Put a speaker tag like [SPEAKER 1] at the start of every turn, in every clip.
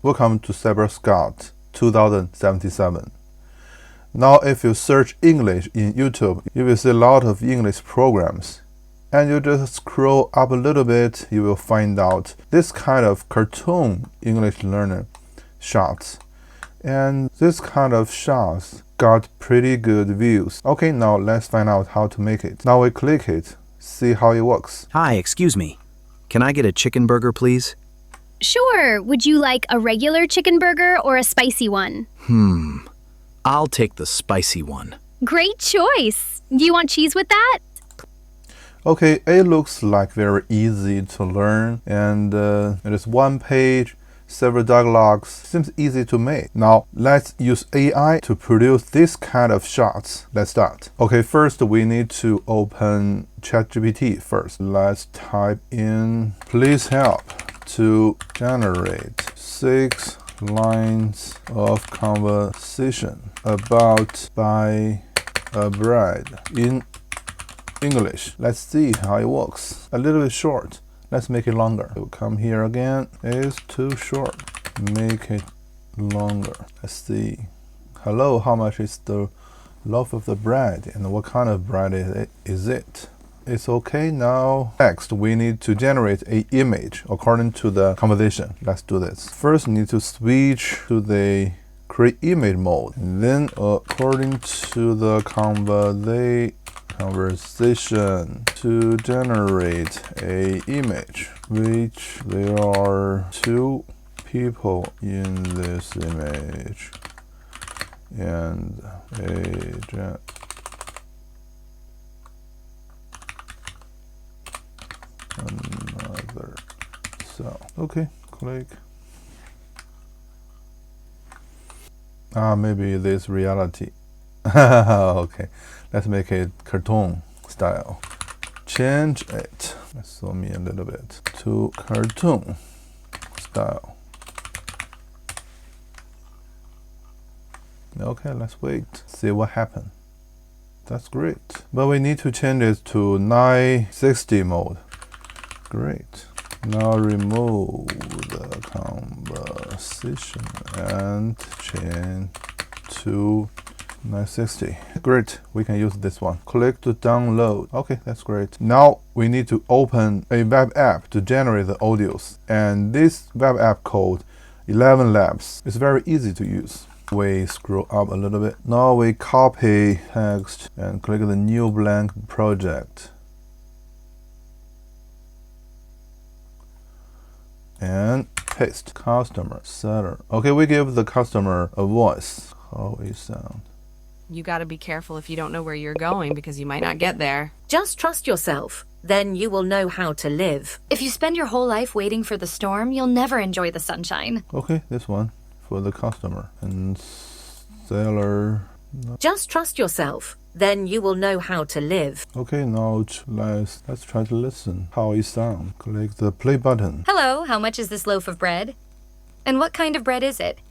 [SPEAKER 1] Welcome to Cyber Scout 2077. Now if you search English in YouTube, you will see a lot of English programs. And you just scroll up a little bit, you will find out this kind of cartoon English learner shots. And this kind of shots got pretty good views. Okay, now let's find out how to make it. Now we click it, see how it works.
[SPEAKER 2] Hi, excuse me. Can I get a chicken burger, please?
[SPEAKER 3] Sure. Would you like a regular chicken burger or a spicy one?
[SPEAKER 2] I'll take the spicy one.
[SPEAKER 3] Great choice. Do you want cheese with that?
[SPEAKER 1] Okay, it looks like very easy to learn, and it is one page, several dialogues, seems easy to make. Now let's use AI to produce this kind of shots. Let's start. Okay, first we need to open ChatGPT first. Let's type in, please help to generate 6 lines of conversation about buy a bread in English. Let's see how it works. A little bit short. Let's make it longer. We'll come here again. It's too short. Make it longer. Let's see. Hello, how much is the loaf of the bread and what kind of bread is it? It's okay. Now next we need to generate an image according to the conversation. Let's do this. First need to switch to the create image mode, and then according to the conversation to generate a image which there are 2 people in this image and another. So okay, click. Maybe this reality. Okay, let's make it cartoon style. Change it. Let's zoom in a little bit to cartoon style. Okay, let's wait. See what happens. That's great. But we need to change it to 960 mode. Great. Now remove the conversation and change to 960. Great, we can use this one. Click to download. Okay, that's great. Now we need to open a web app to generate the audios. And this web app called ElevenLabs is very easy to use. We scroll up a little bit. Now we copy text and click the new blank project. And paste customer seller. Okay, we give the customer a voice. How it sound?
[SPEAKER 4] You gotta be careful if you don't know where you're going because you might not get there.
[SPEAKER 5] Just trust yourself. Then you will know how to live.
[SPEAKER 3] If you spend your whole life waiting for the storm, you'll never enjoy the sunshine.
[SPEAKER 1] Okay, this one for the customer and seller. No.
[SPEAKER 5] Just trust yourself. Then you will know how to live.
[SPEAKER 1] Okay, now let's try to listen how it sounds. Click the play button.
[SPEAKER 3] Hello, how much is this loaf of bread? And what kind of bread is it?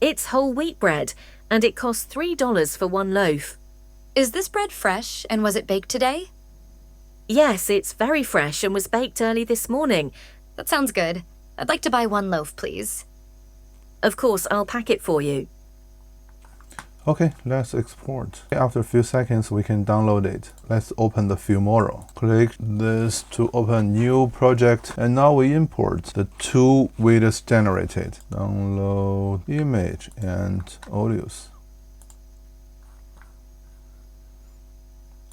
[SPEAKER 5] It's whole wheat bread, and it costs $3 for 1 loaf.
[SPEAKER 3] Is this bread fresh, and was it baked today?
[SPEAKER 5] Yes, it's very fresh and was baked early this morning.
[SPEAKER 3] That sounds good. I'd like to buy 1 loaf, please.
[SPEAKER 5] Of course, I'll pack it for you.
[SPEAKER 1] Okay, let's export. After a few seconds, we can download it. Let's open the Filmora. Click this to open new project. And now we import the 2 we just generated. Download image and audios.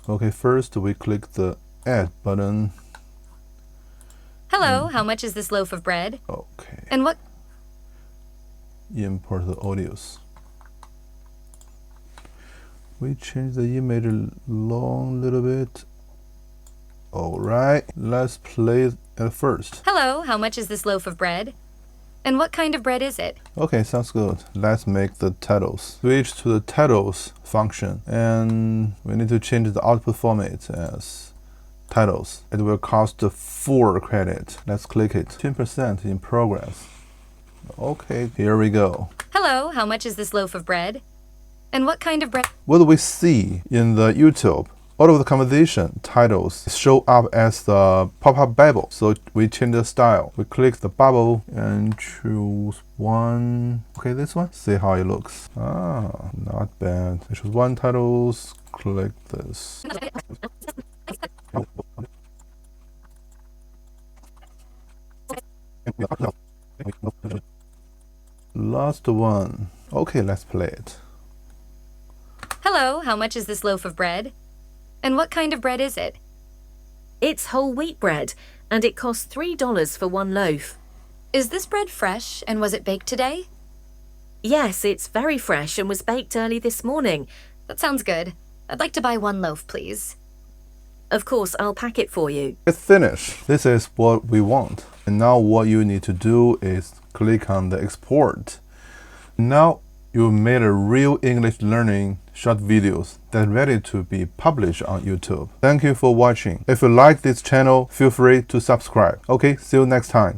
[SPEAKER 1] Okay, first we click the add button.
[SPEAKER 3] Hello, how much is this loaf of bread?
[SPEAKER 1] Okay.
[SPEAKER 3] And what?
[SPEAKER 1] Import the audios. We change the image a little bit. Alright, let's play it first.
[SPEAKER 3] Hello, how much is this loaf of bread? And what kind of bread is it?
[SPEAKER 1] Okay, sounds good. Let's make the titles. Switch to the titles function, and we need to change the output format as titles. It will cost 4 credit. Let's click it. 10% in progress. Okay, here we go.
[SPEAKER 3] Hello, how much is this loaf of bread? And what kind of bread?
[SPEAKER 1] What do we see in the YouTube? all of the conversation titles show up as the pop-up bubble. So we change the style. We click the bubble and choose one. Okay, this one. See how it looks. Ah, not bad. I choose one titles. Click this. Last one. Okay, let's play it.
[SPEAKER 6] Hello, how much is this loaf of bread? And what kind of bread is it?
[SPEAKER 5] It's whole wheat bread, and it costs $3 for one loaf.
[SPEAKER 6] Is this bread fresh and was it baked today?
[SPEAKER 5] Yes, it's very fresh and was baked early this morning.
[SPEAKER 6] That sounds good. I'd like to buy one loaf, please.
[SPEAKER 5] Of course, I'll pack it for you.
[SPEAKER 1] It's finished. This is what we want. And now what you need to do is click on the export. Now you made a real English learning short videos that are ready to be published on YouTube. Thank you for watching. If you like this channel, feel free to subscribe. Okay, see you next time.